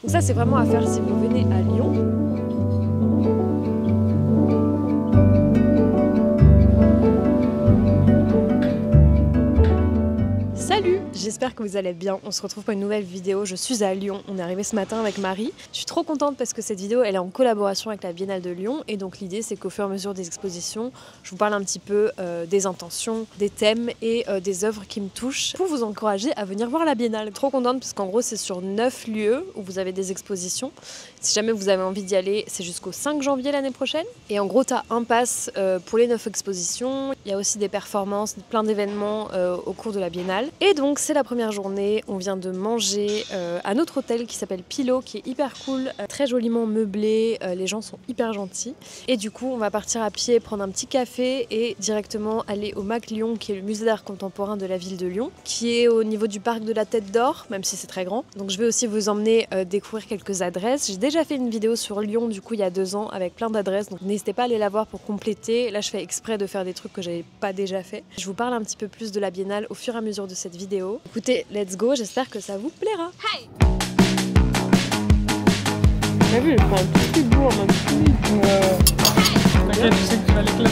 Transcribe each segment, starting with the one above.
Donc ça c'est vraiment à faire si vous venez à Lyon. Salut, j'espère que vous allez bien. On se retrouve pour une nouvelle vidéo. Je suis à Lyon. On est arrivé ce matin avec Marie. Je suis trop contente parce que cette vidéo elle est en collaboration avec la Biennale de Lyon et donc l'idée c'est qu'au fur et à mesure des expositions, je vous parle un petit peu des intentions, des thèmes et des œuvres qui me touchent pour vous encourager à venir voir la Biennale. Trop contente parce qu'en gros c'est sur 9 lieux où vous avez des expositions. Si jamais vous avez envie d'y aller, c'est jusqu'au 5 janvier l'année prochaine. Et en gros tu as un pass pour les 9 expositions. Il y a aussi des performances, plein d'événements au cours de la Biennale. Et donc c'est la première journée, on vient de manger à notre hôtel qui s'appelle Pilot, qui est hyper cool, très joliment meublé, les gens sont hyper gentils. Et du coup on va partir à pied, prendre un petit café et directement aller au MAC Lyon, qui est le musée d'art contemporain de la ville de Lyon, qui est au niveau du parc de la Tête d'Or, même si c'est très grand. Donc je vais aussi vous emmener découvrir quelques adresses. J'ai déjà fait une vidéo sur Lyon du coup il y a 2 ans avec plein d'adresses, donc n'hésitez pas à aller la voir pour compléter. Là je fais exprès de faire des trucs que j'avais pas déjà fait. Je vous parle un petit peu plus de la Biennale au fur et à mesure de cette vidéo. Écoutez, let's go, j'espère que ça vous plaira. Hey, t'as vu, elle prend un petit bout en mode fluide. T'inquiète, tu sais que tu vas l'éclater.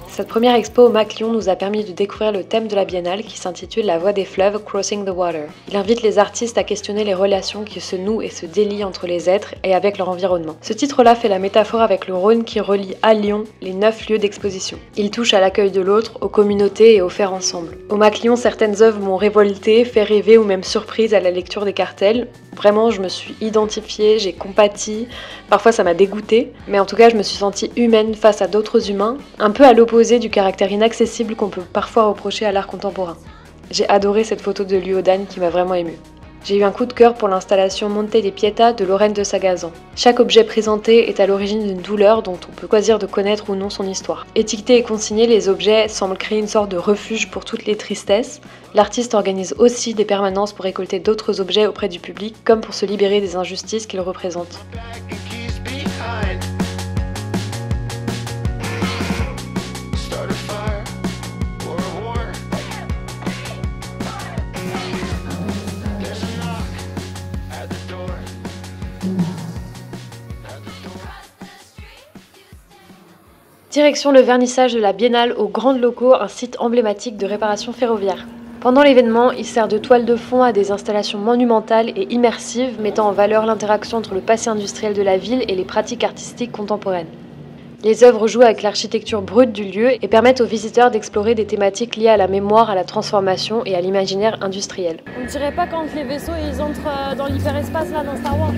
Cette première expo au MAC Lyon nous a permis de découvrir le thème de la Biennale qui s'intitule La voie des fleuves, Crossing the Water. Il invite les artistes à questionner les relations qui se nouent et se délient entre les êtres et avec leur environnement. Ce titre-là fait la métaphore avec le Rhône qui relie à Lyon les 9 lieux d'exposition. Il touche à l'accueil de l'autre, aux communautés et au faire ensemble. Au MAC Lyon, certaines œuvres m'ont révolté, fait rêver ou même surprise à la lecture des cartels. Vraiment, je me suis identifiée, j'ai compati, parfois ça m'a dégoûtée, mais en tout cas je me suis sentie humaine face à d'autres humains, un peu à l'opposé du caractère inaccessible qu'on peut parfois reprocher à l'art contemporain. J'ai adoré cette photo de Luodan qui m'a vraiment émue. J'ai eu un coup de cœur pour l'installation Monte di Pietà de Lorraine de Sagazan. Chaque objet présenté est à l'origine d'une douleur dont on peut choisir de connaître ou non son histoire. Étiquetés et consignés, les objets semblent créer une sorte de refuge pour toutes les tristesses. L'artiste organise aussi des permanences pour récolter d'autres objets auprès du public, comme pour se libérer des injustices qu'ils représentent. Direction le vernissage de la Biennale aux Grandes Locaux, un site emblématique de réparation ferroviaire. Pendant l'événement, il sert de toile de fond à des installations monumentales et immersives mettant en valeur l'interaction entre le passé industriel de la ville et les pratiques artistiques contemporaines. Les œuvres jouent avec l'architecture brute du lieu et permettent aux visiteurs d'explorer des thématiques liées à la mémoire, à la transformation et à l'imaginaire industriel. On ne dirait pas quand les vaisseaux ils entrent dans l'hyperespace là dans Star Wars.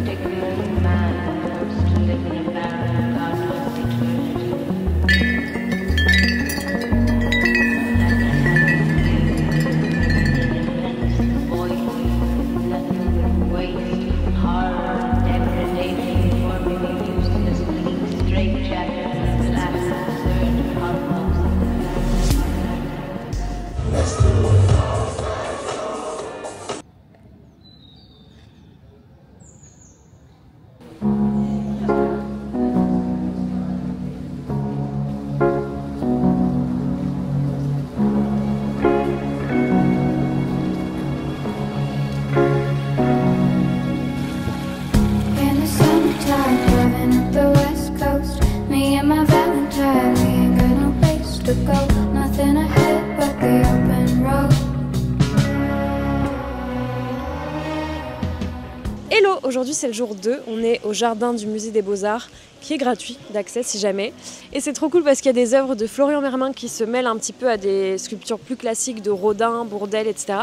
Hello, aujourd'hui c'est le jour 2, on est au jardin du musée des Beaux-Arts qui est gratuit d'accès si jamais. Et c'est trop cool parce qu'il y a des œuvres de Florian Mermin qui se mêlent un petit peu à des sculptures plus classiques de Rodin, Bourdelle, etc.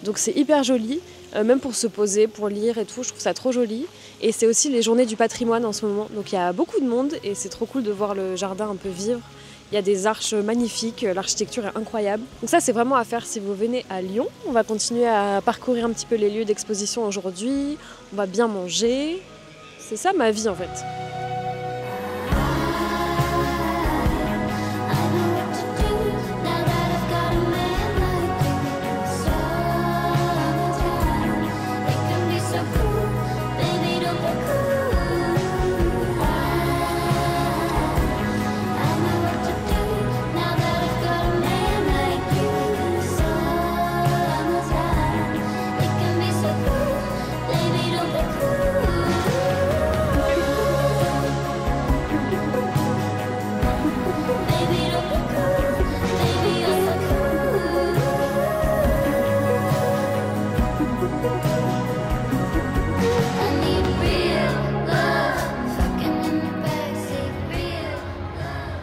Donc c'est hyper joli, même pour se poser, pour lire et tout, je trouve ça trop joli. Et c'est aussi les journées du patrimoine en ce moment, donc il y a beaucoup de monde et c'est trop cool de voir le jardin un peu vivre. Il y a des arches magnifiques, l'architecture est incroyable. Donc ça c'est vraiment à faire si vous venez à Lyon. On va continuer à parcourir un petit peu les lieux d'exposition aujourd'hui. On va bien manger. C'est ça ma vie en fait. So cool.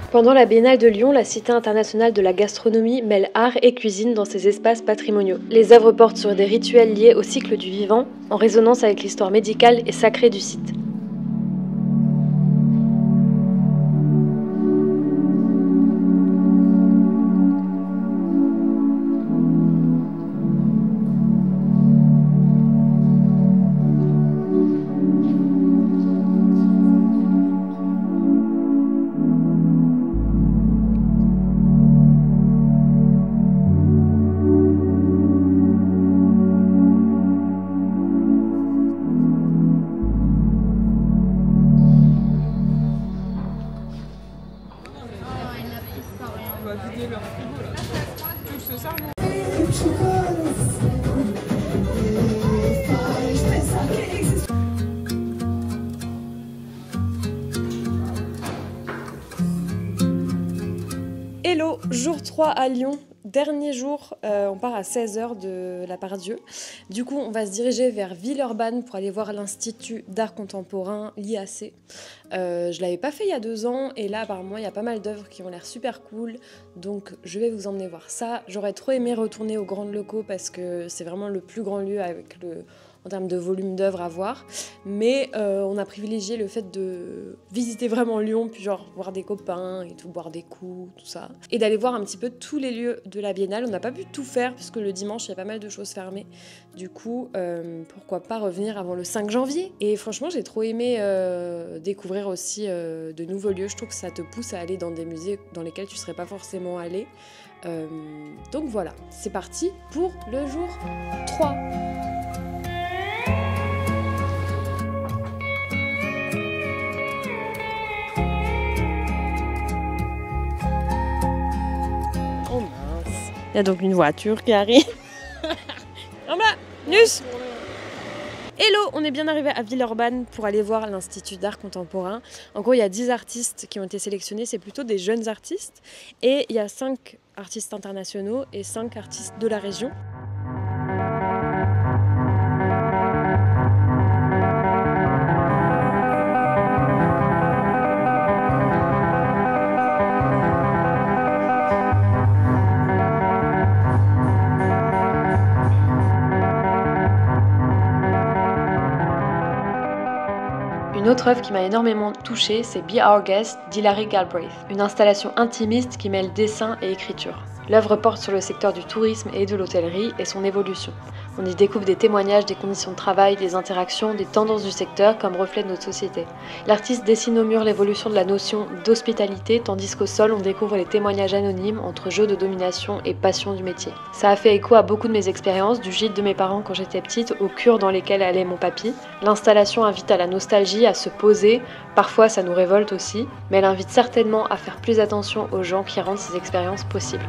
Pendant la Biennale de Lyon, la Cité internationale de la gastronomie mêle art et cuisine dans ses espaces patrimoniaux. Les œuvres portent sur des rituels liés au cycle du vivant, en résonance avec l'histoire médicale et sacrée du site. On va vider leur frigo là. Tout ce ça. Hello, jour 3 à Lyon. Dernier jour, on part à 16h de la Part-Dieu. Du coup, on va se diriger vers Villeurbanne pour aller voir l'Institut d'art contemporain, l'IAC. Je l'avais pas fait il y a 2 ans et là, apparemment, il y a pas mal d'œuvres qui ont l'air super cool. Donc, je vais vous emmener voir ça. J'aurais trop aimé retourner aux Grands Locaux parce que c'est vraiment le plus grand lieu avec en termes de volume d'œuvres à voir. Mais on a privilégié le fait de visiter vraiment Lyon, puis genre voir des copains et tout, boire des coups, tout ça. Et d'aller voir un petit peu tous les lieux de la Biennale. On n'a pas pu tout faire parce que le dimanche, il y a pas mal de choses fermées. Du coup, pourquoi pas revenir avant le 5 janvier. Et franchement, j'ai trop aimé découvrir aussi de nouveaux lieux. Je trouve que ça te pousse à aller dans des musées dans lesquels tu serais pas forcément allé. Donc voilà, c'est parti pour le jour 3. Il y a donc une voiture qui arrive. Nus. Hello, on est bien arrivé à Villeurbanne pour aller voir l'Institut d'art contemporain. En gros, il y a 10 artistes qui ont été sélectionnés, c'est plutôt des jeunes artistes. Et il y a 5 artistes internationaux et 5 artistes de la région. Une autre œuvre qui m'a énormément touchée, c'est Be Our Guest d'Hilary Galbraith, une installation intimiste qui mêle dessin et écriture. L'œuvre porte sur le secteur du tourisme et de l'hôtellerie et son évolution. On y découvre des témoignages des conditions de travail, des interactions, des tendances du secteur comme reflet de notre société. L'artiste dessine au mur l'évolution de la notion d'hospitalité, tandis qu'au sol on découvre les témoignages anonymes entre jeu de domination et passion du métier. Ça a fait écho à beaucoup de mes expériences, du gîte de mes parents quand j'étais petite, aux cures dans lesquelles allait mon papy. L'installation invite à la nostalgie, à se poser, parfois ça nous révolte aussi, mais elle invite certainement à faire plus attention aux gens qui rendent ces expériences possibles.